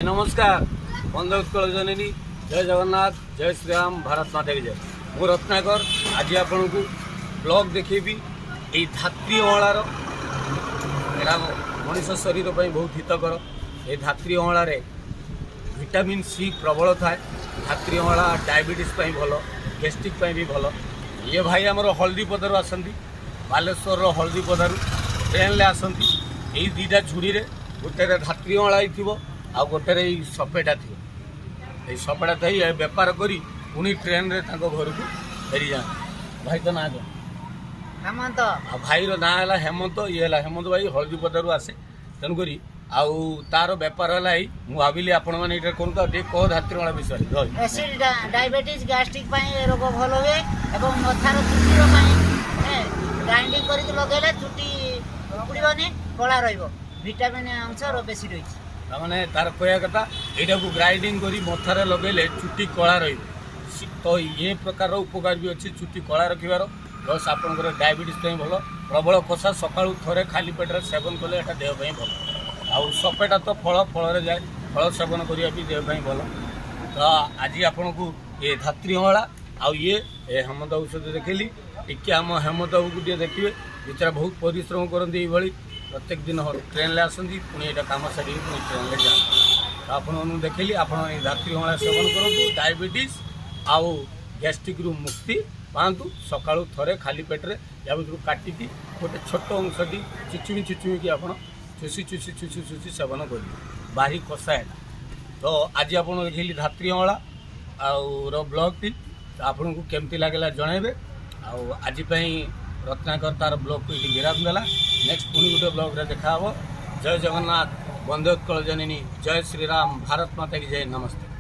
नमस्कार बंधु उत्कल जननी जय जगन्नाथ जय श्रीराम भारत माता की जय। मु रत्नाकर आज आपण को ब्लॉग देखेबी यही धात्री अँलार एटा मनुष्य शरीर पर बहुत हितकर। ये धात्री अँलार विटामिन सी प्रबल थाए। धात्री अँला डायबिटीज भल, गैस्ट्रिक भी भल। ये भाई आमर हल्दीपदार आसती बालेश्वर हल्दीपदार ट्रेन आसती यही दुईटा झुड़ी गोटे धात्री अँला आ गोटे सपेटा थी। ये सपेटा थी बेपार करी पुणी ट्रेन रे घर को फेरी जा। भाई तो ना हेमंत भाई ना है हेमंत। ये हेमंत भाई हल्दीपदार आसे तेणुक तार बेपार है भाविली आपण मैंने कौन कह धात्री अँला विषय एसिड डायबिटीज गैस्ट्रिक रोग भल हुए एवं मथार चुटीर ग्राइंडिंग करके लगेले चुटी उड़ीबनी कला विटामिन अंश बेसी रही। मैंने तार कह कथा यहाँ को ग्राइंडिंग करी मथारे लगेले चुटी कला तो ये प्रकार उपकार भी अच्छी चुटी कला रखार। प्लस आपंकर डायबिटीज भल प्रबल कषा सका थे खाली पेटर सेवन कले देहपाई भल। आउ सपेटा तो फल फल जाए फल सेवन करने भी देहपाई भल। तो आज आपन को ये धात्री अँला आउ ये हेमंत औषध देखली टी आम हेमंत बाबू को देखिए बेचारा बहुत परिश्रम करते ये प्रत्येक दिन ट्रेन ले आसती पुणी यहाँ कम सारी पुणी ट्रेन ले जाते। आपन देखिए आप धात्री अँला सेवन करूँ डायबिटीज आउ गैस्ट्रिक रु मुक्ति पातु। सका थे खाली पेट्रे या भर काटिकी गोटे छोट अंशटी चिचुमी चिचुमी कि आप चुसी चुसी चुसी चुसी सेवन करेंगे बारी कषा है। तो आज आप देखिए धात्री अँला आउ ब्लॉग टी आपन को केमती लगे जनइबे। आज रत्नाकर तार ब्लॉग को ये विराम देला। नेक्स्ट पुणी गोटे ब्लॉग रे देखा। जय जगन्नाथ बंदे उत्कल जननी जय श्रीराम भारत माता की जय। नमस्ते।